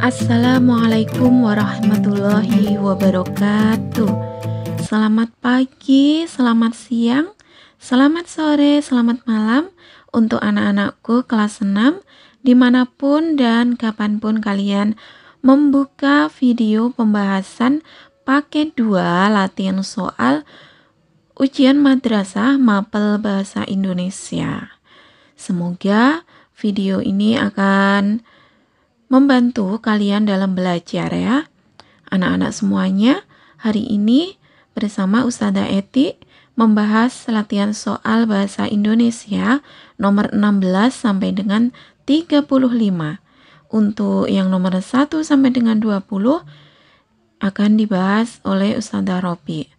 Assalamualaikum warahmatullahi wabarakatuh. Selamat pagi, selamat siang, selamat sore, selamat malam untuk anak-anakku kelas 6 dimanapun dan kapanpun kalian membuka video pembahasan paket 2 latihan soal ujian madrasah mapel bahasa Indonesia. Semoga video ini akan membantu kalian dalam belajar ya. Anak-anak semuanya, hari ini bersama Ustazah Eti membahas latihan soal bahasa Indonesia nomor 16 sampai dengan 35. Untuk yang nomor 1 sampai dengan 20 akan dibahas oleh Ustazah Robi.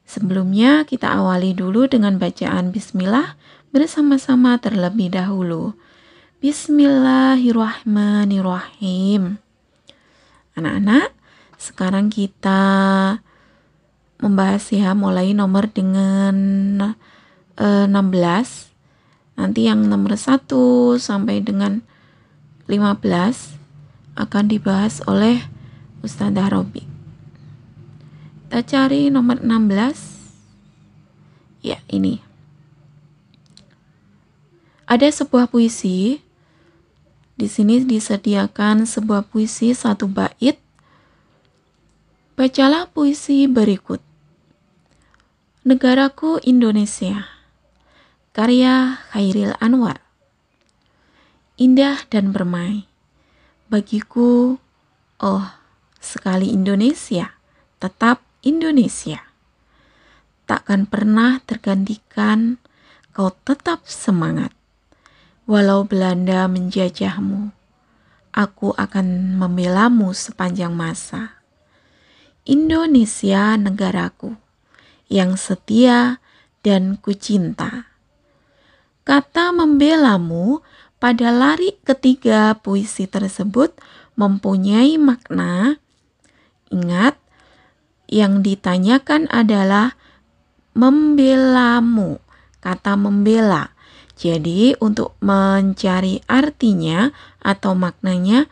Sebelumnya kita awali dulu dengan bacaan bismillah bersama-sama terlebih dahulu. Bismillahirrahmanirrahim. Anak-anak, sekarang kita membahas ya mulai nomor dengan 16. Nanti yang nomor 1 sampai dengan 15 akan dibahas oleh Ustazah Robi. Kita cari nomor 16. Ya, ini. Ada sebuah puisi. Di sini disediakan sebuah puisi 1 bait. Bacalah puisi berikut. Negaraku Indonesia, karya Khairil Anwar. Indah dan permai, bagiku, oh sekali Indonesia, tetap Indonesia. Takkan pernah tergantikan, kau tetap semangat. Walau Belanda menjajahmu, aku akan membelamu sepanjang masa. Indonesia negaraku, yang setia dan kucinta. Kata membelamu pada lari ketiga puisi tersebut mempunyai makna. Ingat, yang ditanyakan adalah membelamu, kata membela. Jadi untuk mencari artinya atau maknanya,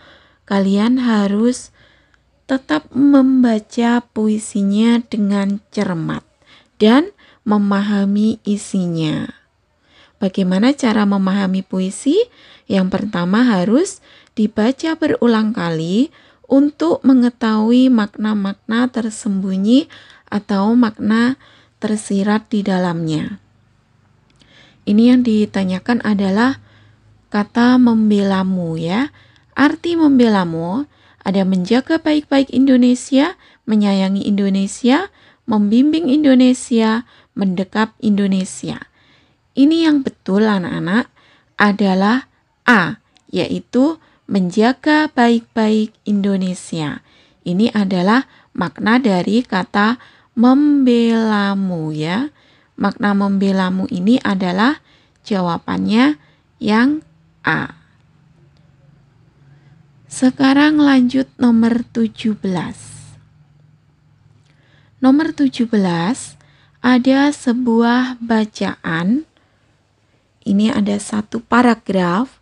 kalian harus tetap membaca puisinya dengan cermat dan memahami isinya. Bagaimana cara memahami puisi? Yang pertama harus dibaca berulang kali untuk mengetahui makna-makna tersembunyi atau makna tersirat di dalamnya. Ini yang ditanyakan adalah kata membelamu ya. Arti membelamu ada menjaga baik-baik Indonesia, menyayangi Indonesia, membimbing Indonesia, mendekap Indonesia. Ini yang betul anak-anak adalah A, yaitu menjaga baik-baik Indonesia. Ini adalah makna dari kata membelamu ya. Makna membelamu ini adalah jawabannya yang A. Sekarang lanjut nomor 17. Nomor 17 ada sebuah bacaan. Ini ada 1 paragraf.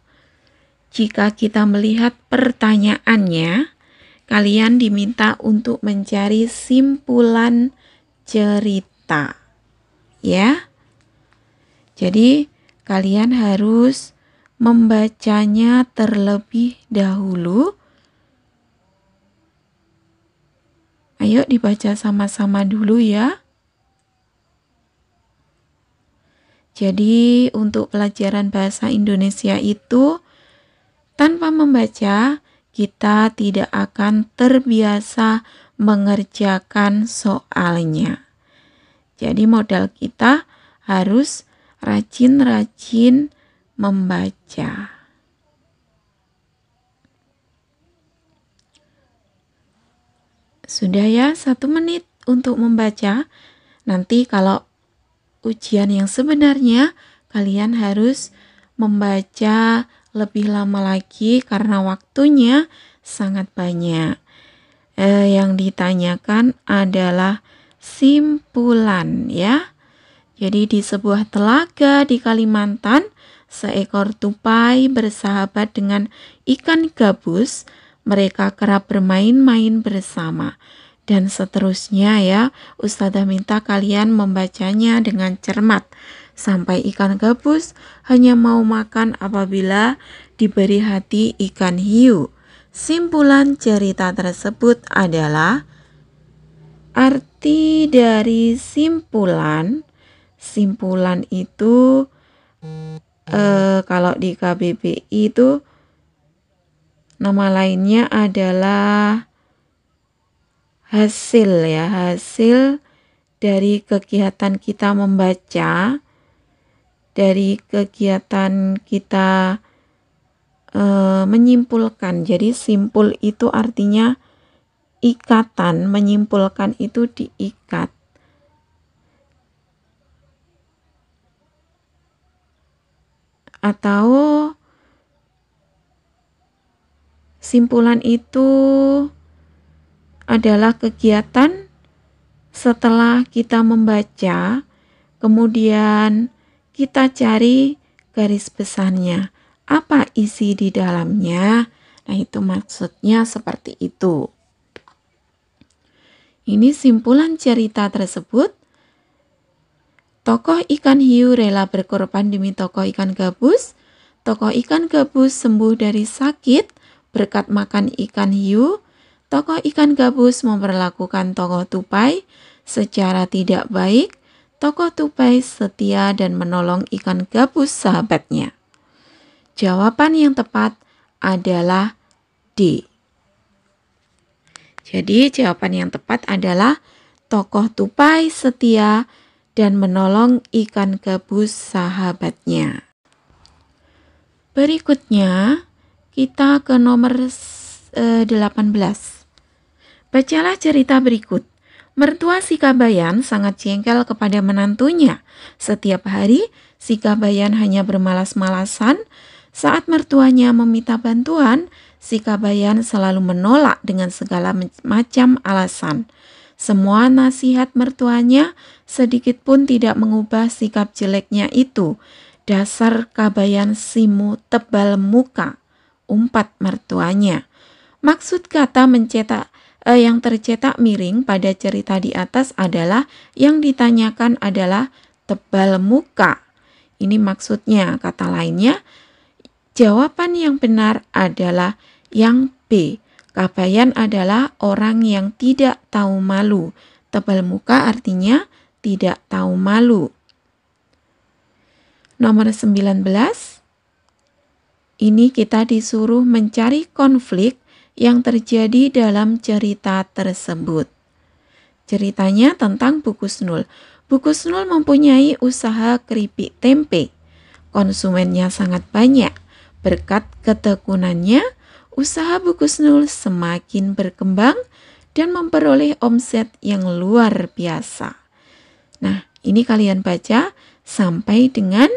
Jika kita melihat pertanyaannya, kalian diminta untuk mencari simpulan cerita. Ya, jadi kalian harus membacanya terlebih dahulu. Ayo dibaca sama-sama dulu ya. Jadi untuk pelajaran bahasa Indonesia itu tanpa membaca kita tidak akan terbiasa mengerjakan soalnya. Jadi modal kita harus rajin-rajin membaca. Sudah ya, 1 menit untuk membaca. Nanti kalau ujian yang sebenarnya kalian harus membaca lebih lama lagi karena waktunya sangat banyak. Yang ditanyakan adalah simpulan ya. Jadi di sebuah telaga di Kalimantan, seekor tupai bersahabat dengan ikan gabus mereka kerap bermain-main bersama. Dan seterusnya ya, Ustazah minta kalian membacanya dengan cermat. Sampai ikan gabus hanya mau makan apabila diberi hati ikan hiu. Simpulan cerita tersebut adalah arti dari simpulan itu kalau di KBBI itu nama lainnya adalah hasil ya, hasil dari kegiatan kita membaca, dari kegiatan kita menyimpulkan. Jadi simpul itu artinya ikatan, menyimpulkan itu diikat. Atau simpulan itu adalah kegiatan setelah kita membaca, kemudian kita cari garis besarnya. Apa isi di dalamnya? Nah, itu maksudnya seperti itu. Ini simpulan cerita tersebut. Tokoh ikan hiu rela berkorban demi tokoh ikan gabus. Tokoh ikan gabus sembuh dari sakit berkat makan ikan hiu. Tokoh ikan gabus memperlakukan tokoh tupai secara tidak baik. Tokoh tupai setia dan menolong ikan gabus sahabatnya. Jawaban yang tepat adalah D. Jadi jawaban yang tepat adalah tokoh tupai setia dan menolong ikan gabus sahabatnya. Berikutnya kita ke nomor 18. Bacalah cerita berikut. Mertua si Kabayan sangat jengkel kepada menantunya. Setiap hari si Kabayan hanya bermalas-malasan. Saat mertuanya meminta bantuan, si Kabayan selalu menolak dengan segala macam alasan. Semua nasihat mertuanya sedikit pun tidak mengubah sikap jeleknya itu. Dasar Kabayan simu tebal muka, umpat mertuanya. Maksud kata yang tercetak miring pada cerita di atas adalah yang ditanyakan adalah tebal muka. Ini maksudnya. Kata lainnya, jawaban yang benar adalah yang B. Kabayan adalah orang yang tidak tahu malu. Tebal muka artinya tidak tahu malu. Nomor 19. Ini kita disuruh mencari konflik yang terjadi dalam cerita tersebut. Ceritanya tentang Bu Kusnul. Bu Kusnul mempunyai usaha keripik tempe. Konsumennya sangat banyak. Berkat ketekunannya, usaha Bu Kusnul semakin berkembang dan memperoleh omset yang luar biasa. Nah, ini kalian baca sampai dengan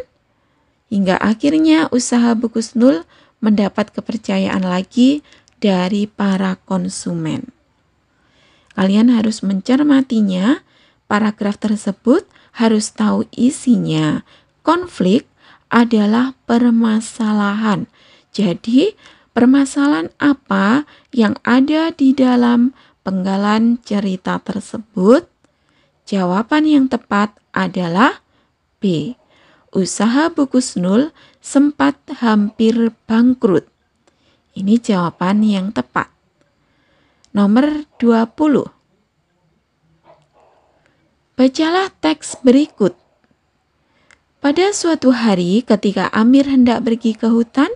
hingga akhirnya usaha Bu Kusnul mendapat kepercayaan lagi dari para konsumen. Kalian harus mencermatinya, paragraf tersebut harus tahu isinya. Konflik adalah permasalahan. Jadi, permasalahan apa yang ada di dalam penggalan cerita tersebut? Jawaban yang tepat adalah B. Usaha Bu Kusnul sempat hampir bangkrut. Ini jawaban yang tepat. Nomor 20. Bacalah teks berikut. Pada suatu hari ketika Amir hendak pergi ke hutan,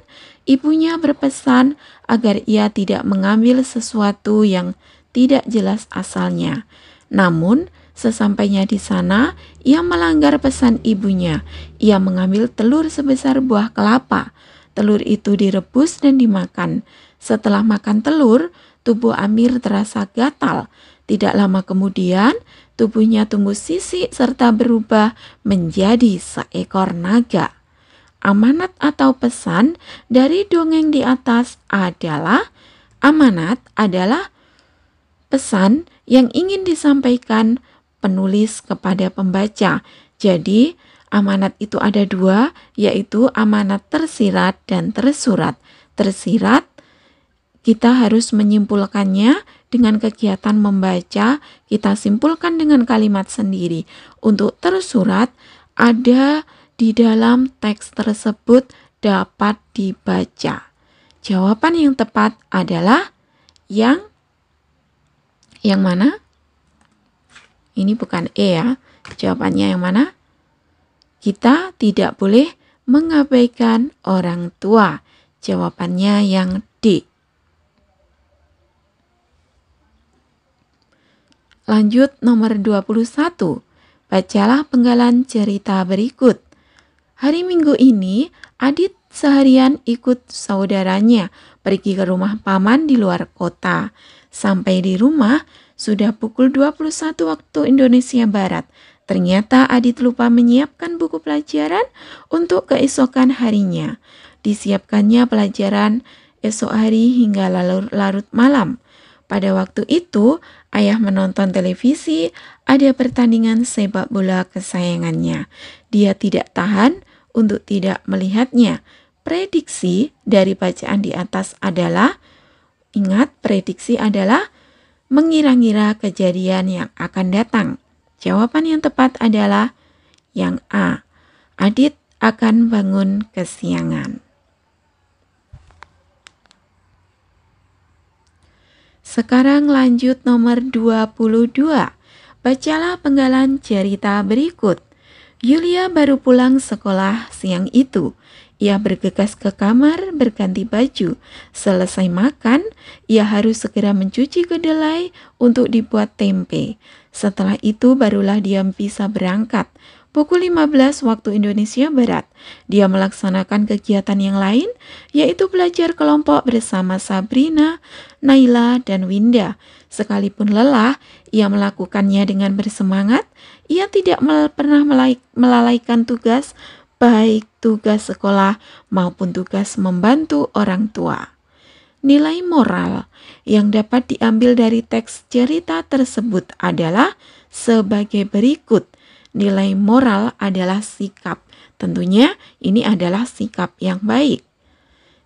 ibunya berpesan agar ia tidak mengambil sesuatu yang tidak jelas asalnya. Namun, sesampainya di sana, ia melanggar pesan ibunya. Ia mengambil telur sebesar buah kelapa. Telur itu direbus dan dimakan. Setelah makan telur, tubuh Amir terasa gatal. Tidak lama kemudian, tubuhnya tumbuh sisik serta berubah menjadi seekor naga. Amanat atau pesan dari dongeng di atas adalah pesan yang ingin disampaikan penulis kepada pembaca. Jadi, amanat itu ada dua, yaitu amanat tersirat dan tersurat. Tersirat Kita harus menyimpulkannya dengan kegiatan membaca. Kita simpulkan dengan kalimat sendiri. Untuk tersurat, ada di dalam teks tersebut dapat dibaca. Jawaban yang tepat adalah yang mana? Ini bukan E ya. Jawabannya yang mana? Kita tidak boleh mengabaikan orang tua. Jawabannya yang D. Lanjut nomor 21. Bacalah penggalan cerita berikut. Hari Minggu ini, Adit seharian ikut saudaranya pergi ke rumah paman di luar kota. Sampai di rumah, sudah pukul 21 waktu Indonesia Barat. Ternyata Adit lupa menyiapkan buku pelajaran untuk keesokan harinya. Disiapkannya pelajaran esok hari hingga larut malam. Pada waktu itu, ayah menonton televisi, ada pertandingan sepak bola kesayangannya. Dia tidak tahan untuk tidak melihatnya. Prediksi dari bacaan di atas adalah, ingat, prediksi adalah mengira-ngira kejadian yang akan datang. Jawaban yang tepat adalah yang A. Adit akan bangun kesiangan. Sekarang lanjut nomor 22. Bacalah penggalan cerita berikut. Yulia baru pulang sekolah siang itu. Ia bergegas ke kamar berganti baju. Selesai makan, ia harus segera mencuci kedelai untuk dibuat tempe. Setelah itu barulah dia bisa berangkat. Pukul 15 waktu Indonesia Barat, dia melaksanakan kegiatan yang lain, yaitu belajar kelompok bersama Sabrina, Naila, dan Winda. Sekalipun lelah, ia melakukannya dengan bersemangat. Ia tidak pernah melalaikan tugas, baik tugas sekolah maupun tugas membantu orang tua. Nilai moral yang dapat diambil dari teks cerita tersebut adalah sebagai berikut. Nilai moral adalah sikap. Tentunya ini adalah sikap yang baik.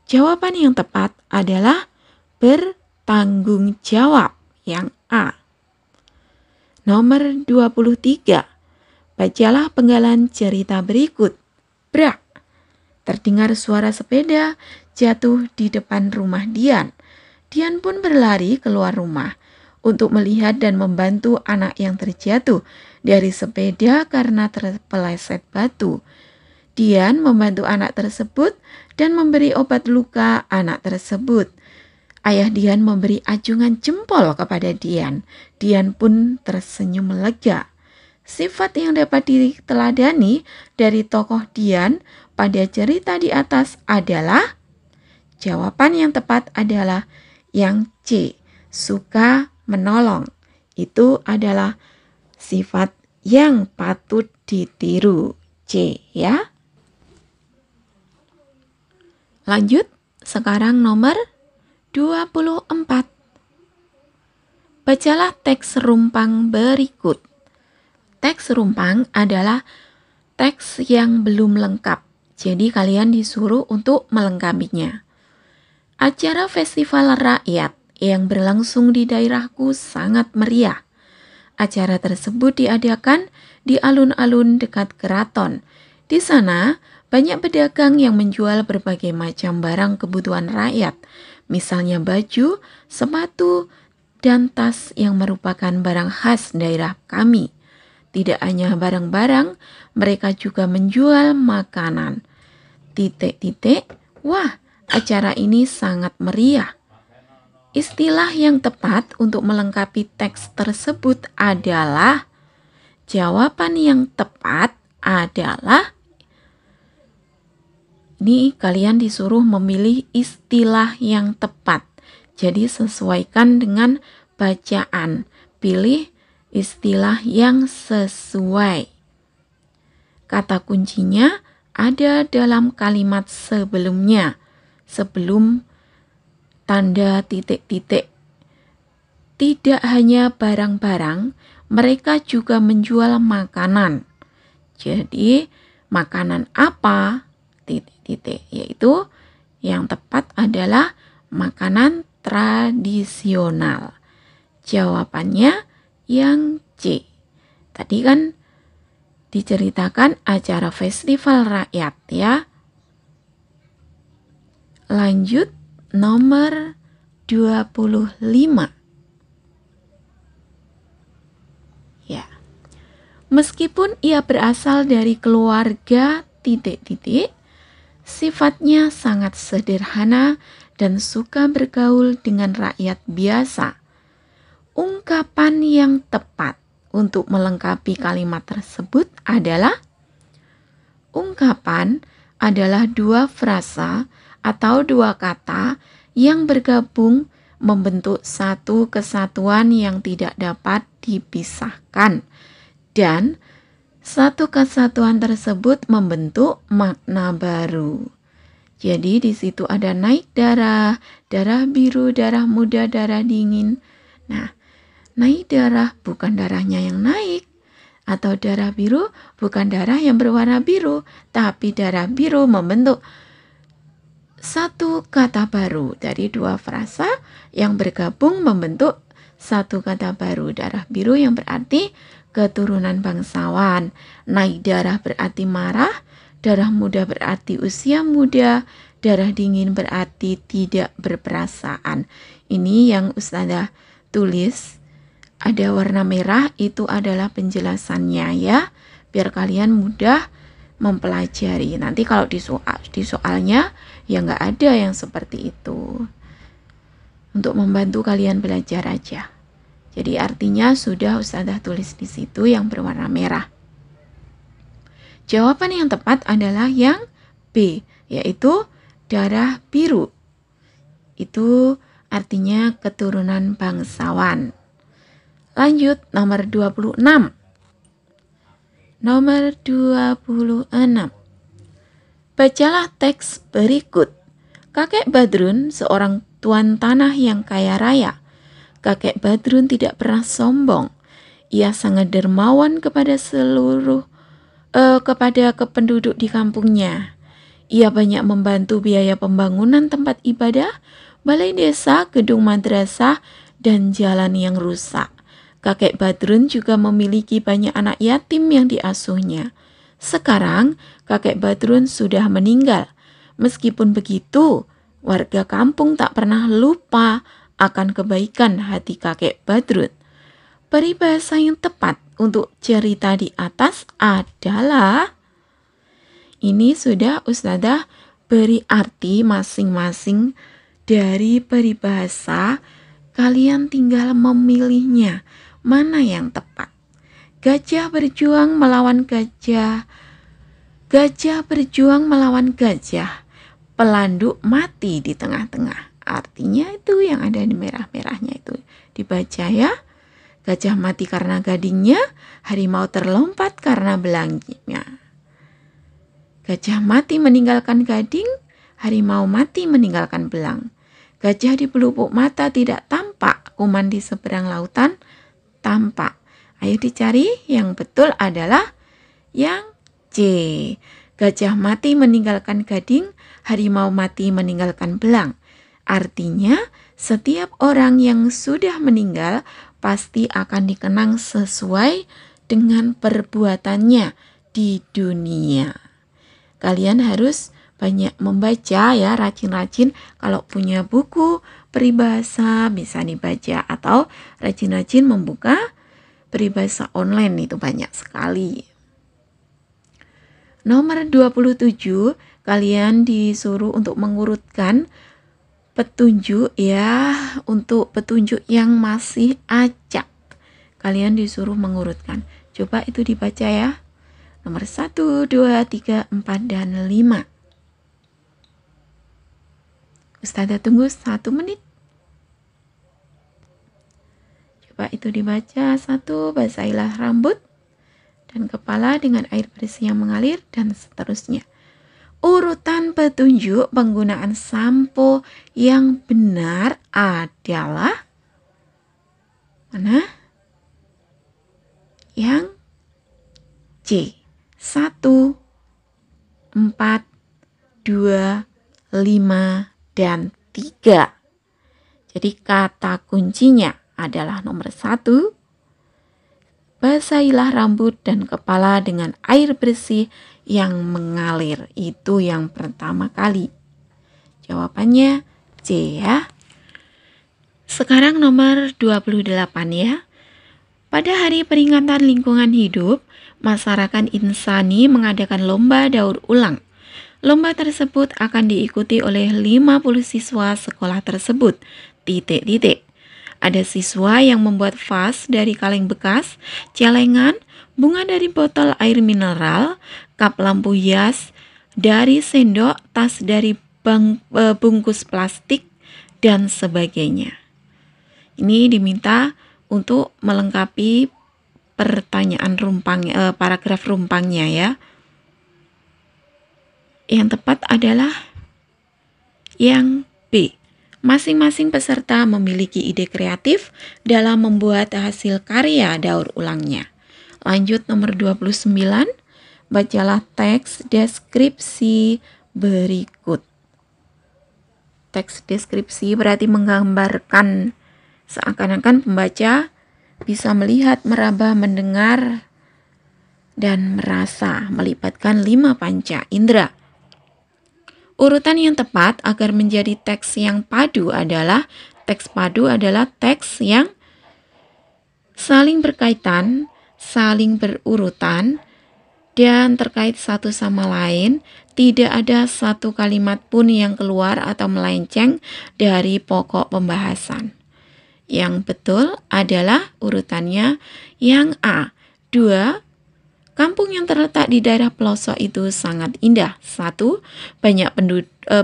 Jawaban yang tepat adalah bertanggung jawab, yang A. Nomor 23. Bacalah penggalan cerita berikut. Brak! Terdengar suara sepeda jatuh di depan rumah Dian. Dian pun berlari keluar rumah untuk melihat dan membantu anak yang terjatuh dari sepeda karena terpeleset batu. Dian membantu anak tersebut dan memberi obat luka anak tersebut. Ayah Dian memberi acungan jempol kepada Dian. Dian pun tersenyum lega. Sifat yang dapat diteladani dari tokoh Dian pada cerita di atas adalah, jawaban yang tepat adalah yang C, suka menolong. Itu adalah sifat yang patut ditiru, C ya. Lanjut, sekarang nomor 24. Bacalah teks rumpang berikut. Teks rumpang adalah teks yang belum lengkap, jadi kalian disuruh untuk melengkapinya. Acara festival rakyat yang berlangsung di daerahku sangat meriah. Acara tersebut diadakan di alun-alun dekat keraton. Di sana, banyak pedagang yang menjual berbagai macam barang kebutuhan rakyat, misalnya baju, sepatu, dan tas yang merupakan barang khas daerah kami. Tidak hanya barang-barang, mereka juga menjual makanan. Wah, acara ini sangat meriah. Istilah yang tepat untuk melengkapi teks tersebut adalah, jawaban yang tepat adalah, ini kalian disuruh memilih istilah yang tepat. Jadi sesuaikan dengan bacaan. Pilih istilah yang sesuai. Kata kuncinya ada dalam kalimat sebelumnya. Sebelum tanda titik-titik. Tidak hanya barang-barang, mereka juga menjual makanan. Jadi, makanan apa? Titik-titik. Yaitu yang tepat adalah makanan tradisional. Jawabannya yang C. Tadi kan diceritakan acara festival rakyat ya. Lanjut nomor 25. Ya. Meskipun ia berasal dari keluarga titik-titik, sifatnya sangat sederhana dan suka bergaul dengan rakyat biasa. Ungkapan yang tepat untuk melengkapi kalimat tersebut adalah ungkapan adalah dua frasa atau dua kata yang bergabung membentuk satu kesatuan yang tidak dapat dipisahkan. Dan satu kesatuan tersebut membentuk makna baru. Jadi di situ ada naik darah, darah biru, darah muda, darah dingin. Nah, naik darah bukan darahnya yang naik. Atau darah biru bukan darah yang berwarna biru. Tapi darah biru membentuk satu kata baru dari dua frasa yang bergabung membentuk satu kata baru. Darah biru yang berarti keturunan bangsawan. Naik darah berarti marah. Darah muda berarti usia muda. Darah dingin berarti tidak berperasaan. Ini yang Ustazah tulis. Ada warna merah, itu adalah penjelasannya ya. Biar kalian mudah mempelajari. Nanti kalau di soalnya ya nggak ada yang seperti itu. Untuk membantu kalian belajar aja. Jadi artinya sudah Ustazah tulis di situ yang berwarna merah. Jawaban yang tepat adalah yang B, yaitu darah biru. Itu artinya keturunan bangsawan. Lanjut nomor 26. Nomor 26. Bacalah teks berikut. Kakek Badrun seorang tuan tanah yang kaya raya. Kakek Badrun tidak pernah sombong. Ia sangat dermawan kepada kepada penduduk di kampungnya. Ia banyak membantu biaya pembangunan tempat ibadah, balai desa, gedung madrasah, dan jalan yang rusak. Kakek Badrun juga memiliki banyak anak yatim yang diasuhnya. Sekarang, kakek Badrun sudah meninggal. Meskipun begitu, warga kampung tak pernah lupa akan kebaikan hati kakek Badrun. Peribahasa yang tepat untuk cerita di atas adalah, ini sudah Ustazah beri arti masing-masing dari peribahasa. Kalian tinggal memilihnya, mana yang tepat. Gajah berjuang melawan gajah. Gajah berjuang melawan gajah. Pelanduk mati di tengah-tengah. Artinya itu yang ada di merah-merahnya itu. Dibaca ya. Gajah mati karena gadingnya, harimau terlompat karena belangnya. Gajah mati meninggalkan gading, harimau mati meninggalkan belang. Gajah di pelupuk mata tidak tampak, kuman di seberang lautan tampak. Ayo dicari, yang betul adalah yang C. Gajah mati meninggalkan gading, harimau mati meninggalkan belang. Artinya, setiap orang yang sudah meninggal pasti akan dikenang sesuai dengan perbuatannya di dunia. Kalian harus banyak membaca ya, rajin-rajin. Kalau punya buku peribahasa bisa dibaca, atau rajin-rajin membuka peribahasa online, itu banyak sekali. Nomor 27, kalian disuruh untuk mengurutkan petunjuk ya, untuk petunjuk yang masih acak. Kalian disuruh mengurutkan. Coba itu dibaca ya. Nomor 1, 2, 3, 4, dan 5. Ustazah tunggu 1 menit. Coba itu dibaca. 1, basahilah rambut dan kepala dengan air bersih yang mengalir, dan seterusnya. Urutan petunjuk penggunaan sampo yang benar adalah mana? Yang C. 1, 4, 2, 5, dan 3. Jadi kata kuncinya adalah nomor 1, basahilah rambut dan kepala dengan air bersih yang mengalir. Itu yang pertama kali. Jawabannya C ya. Sekarang nomor 28 ya. Pada hari peringatan lingkungan hidup, masyarakat insani mengadakan lomba daur ulang. Lomba tersebut akan diikuti oleh 50 siswa sekolah tersebut. Ada siswa yang membuat vas dari kaleng bekas, celengan, bunga dari botol air mineral, kap lampu hias dari sendok, tas dari bungkus plastik, dan sebagainya. Ini diminta untuk melengkapi pertanyaan paragraf rumpangnya ya. Yang tepat adalah yang B. Masing-masing peserta memiliki ide kreatif dalam membuat hasil karya daur ulangnya. Lanjut nomor 29. Bacalah teks deskripsi berikut. Teks deskripsi berarti menggambarkan seakan-akan pembaca bisa melihat, meraba, mendengar, dan merasa, melibatkan 5 panca indera. Urutan yang tepat agar menjadi teks yang padu adalah teks yang saling berkaitan, saling berurutan, dan terkait satu sama lain. Tidak ada satu kalimat pun yang keluar atau melenceng dari pokok pembahasan. Yang betul adalah urutannya yang A. 2. Kampung yang terletak di daerah pelosok itu sangat indah. 1. Banyak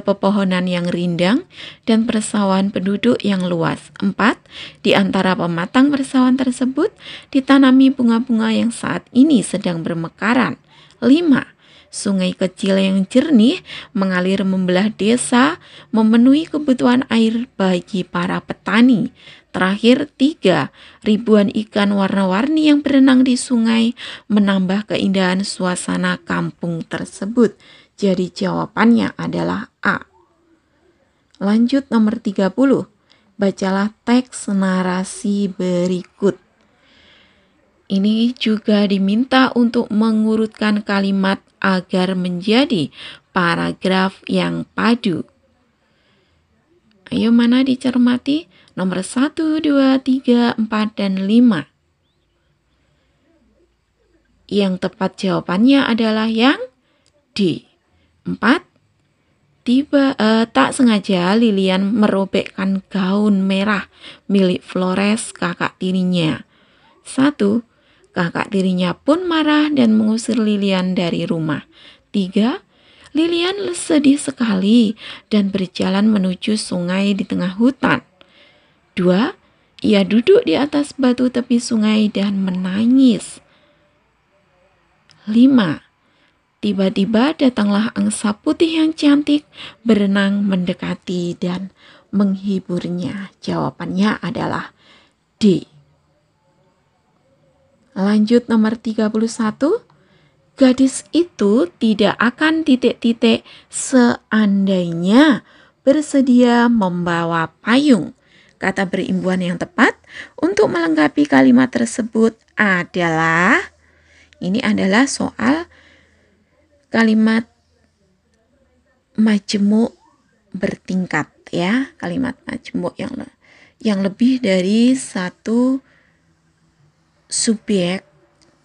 pepohonan yang rindang dan persawahan penduduk yang luas. 4. Di antara pematang persawahan tersebut ditanami bunga-bunga yang saat ini sedang bermekaran. 5. Sungai kecil yang jernih mengalir membelah desa, memenuhi kebutuhan air bagi para petani. Terakhir 3, ribuan ikan warna-warni yang berenang di sungai menambah keindahan suasana kampung tersebut. Jadi jawabannya adalah A. Lanjut nomor 30. Bacalah teks narasi berikut. Ini juga diminta untuk mengurutkan kalimat agar menjadi paragraf yang padu. Ayo, mana dicermati? Nomor 1, 2, 3, 4, dan 5. Yang tepat jawabannya adalah yang D. 4. Tak sengaja Lilian merobekkan gaun merah milik Flores, kakak tirinya. 1. Kakak tirinya pun marah dan mengusir Lilian dari rumah. 3. Lilian sedih sekali dan berjalan menuju sungai di tengah hutan. 2. Ia duduk di atas batu tepi sungai dan menangis. 5. Tiba-tiba datanglah angsa putih yang cantik berenang mendekati dan menghiburnya. Jawabannya adalah D. Lanjut nomor 31. Gadis itu tidak akan seandainya bersedia membawa payung. Kata berimbuhan yang tepat untuk melengkapi kalimat tersebut adalah, ini adalah soal kalimat majemuk bertingkat ya, kalimat majemuk yang lebih dari satu subjek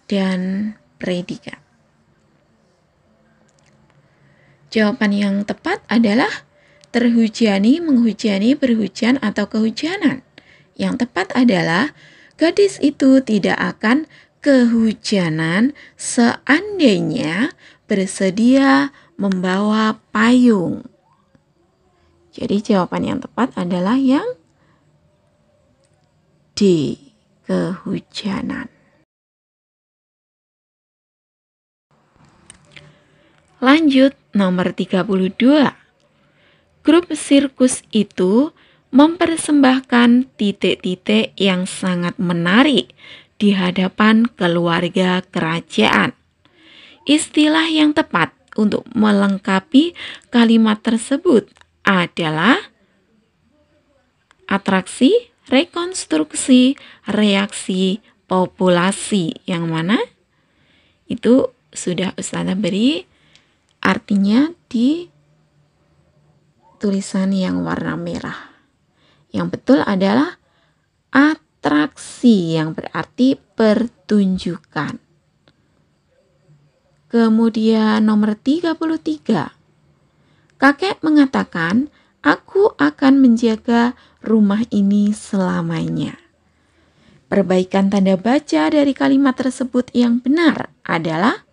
dan predikat. Jawaban yang tepat adalah terhujani, menghujani, berhujan, atau kehujanan. Yang tepat adalah gadis itu tidak akan kehujanan seandainya bersedia membawa payung. Jadi jawaban yang tepat adalah yang D, kehujanan. Lanjut nomor 32. Grup sirkus itu mempersembahkan titik-titik yang sangat menarik di hadapan keluarga kerajaan. Istilah yang tepat untuk melengkapi kalimat tersebut adalah Atraksi, rekonstruksi, reaksi, populasi. Yang mana? Itu sudah Ustazah beri artinya di tulisan yang warna merah. Yang betul adalah atraksi, yang berarti pertunjukan. Kemudian nomor 33. Kakek mengatakan, aku akan menjaga rumah ini selamanya. Perbaikan tanda baca dari kalimat tersebut yang benar adalah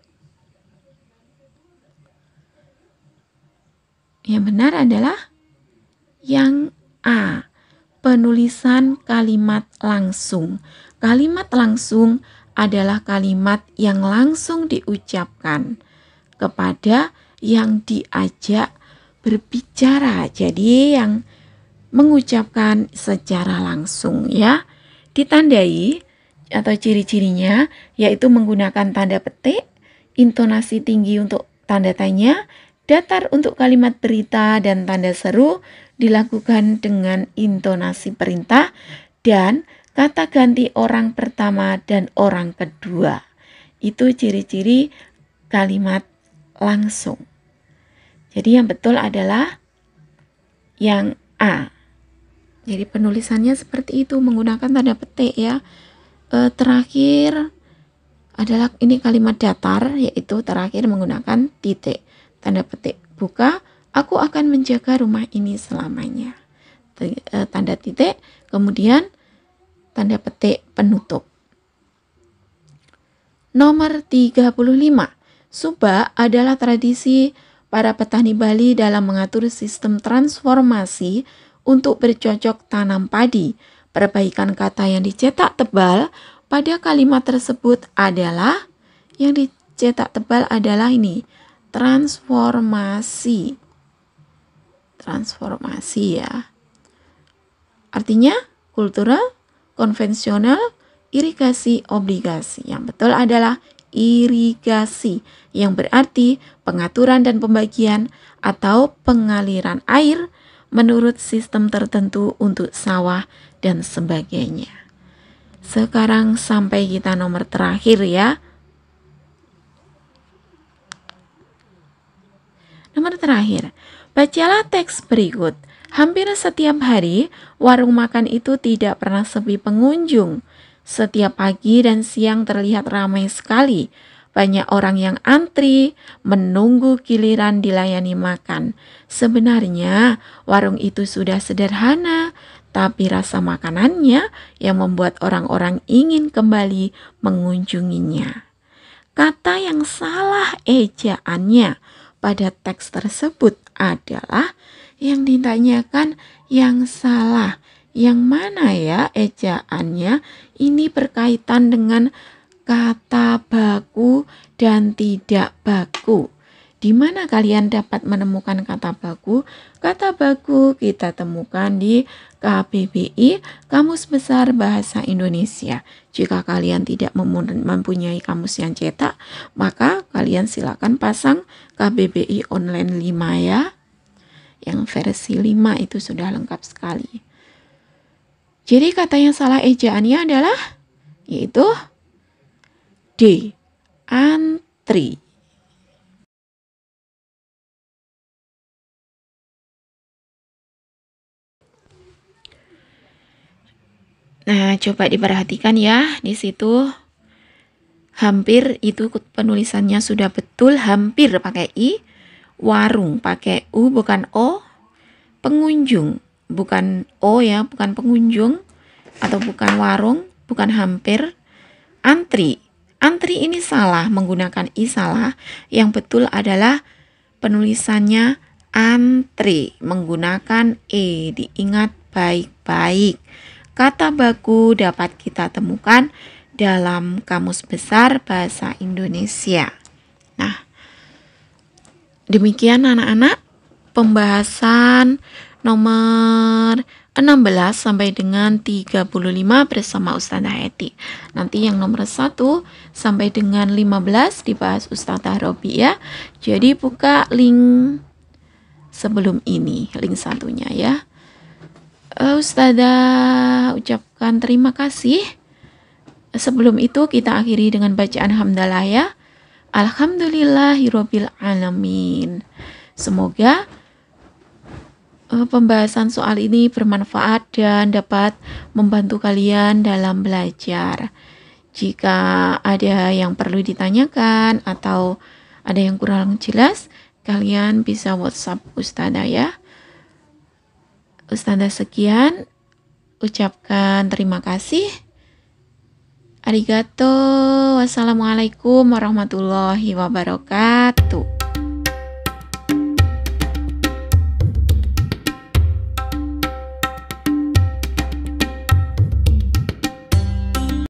yang A. Penulisan kalimat langsung. Kalimat langsung adalah kalimat yang langsung diucapkan kepada yang diajak berbicara. Jadi yang mengucapkan secara langsung ya. Ditandai atau ciri-cirinya yaitu menggunakan tanda petik, intonasi tinggi untuk tanda tanya, datar untuk kalimat berita dan tanda seru dilakukan dengan intonasi perintah dan kata ganti orang pertama dan orang kedua. Itu ciri-ciri kalimat langsung. Jadi yang betul adalah yang A. Jadi penulisannya seperti itu menggunakan tanda petik ya. Terakhir adalah ini kalimat datar, yaitu terakhir menggunakan titik. Tanda petik buka, aku akan menjaga rumah ini selamanya. Tanda titik, kemudian tanda petik penutup. Nomor 35. Subak adalah tradisi para petani Bali dalam mengatur sistem transformasi untuk bercocok tanam padi. Perbaikan kata yang dicetak tebal pada kalimat tersebut adalah, yang dicetak tebal adalah ini, transformasi. Transformasi ya. Artinya kultural, konvensional, irigasi, obligasi. Yang betul adalah irigasi, yang berarti pengaturan dan pembagian atau pengaliran air menurut sistem tertentu untuk sawah dan sebagainya. Sekarang sampai kita nomor terakhir ya. Nomor terakhir, bacalah teks berikut. Hampir setiap hari, warung makan itu tidak pernah sepi pengunjung. Setiap pagi dan siang terlihat ramai sekali. Banyak orang yang antri, menunggu giliran dilayani makan. Sebenarnya, warung itu sudah sederhana, tapi rasa makanannya yang membuat orang-orang ingin kembali mengunjunginya. Kata yang salah ejaannya pada teks tersebut adalah yang ditanyakan yang salah. Yang mana ya ejaannya? Ini berkaitan dengan kata baku dan tidak baku. Di mana kalian dapat menemukan kata baku? Kata baku kita temukan di KBBI, Kamus Besar Bahasa Indonesia. Jika kalian tidak mempunyai kamus yang cetak, maka kalian silakan pasang KBBI online 5 ya. Yang versi 5 itu sudah lengkap sekali. Jadi kata yang salah ejaannya adalah yaitu D. Antri. Nah, coba diperhatikan ya, di situ hampir itu penulisannya sudah betul, hampir pakai I, warung pakai U bukan O, pengunjung bukan O ya, bukan pengunjung atau bukan warung, bukan hampir, antri. Antri ini salah, menggunakan I salah. Yang betul adalah penulisannya antri, menggunakan E. Diingat baik-baik. Kata baku dapat kita temukan dalam Kamus Besar Bahasa Indonesia. Nah, demikian anak-anak pembahasan nomor 16 sampai dengan 35 bersama Ustazah Heti. Nanti yang nomor 1 sampai dengan 15 dibahas Ustazah Robi ya. Jadi buka link sebelum ini, link satunya ya. Ustazah ucapkan terima kasih. Sebelum itu kita akhiri dengan bacaan hamdalah ya. Alhamdulillahirabbil alamin. Semoga pembahasan soal ini bermanfaat dan dapat membantu kalian dalam belajar. Jika ada yang perlu ditanyakan atau ada yang kurang jelas, kalian bisa WhatsApp Ustazah ya. Ustazah sekian, ucapkan terima kasih. Arigato. Wassalamualaikum warahmatullahi wabarakatuh.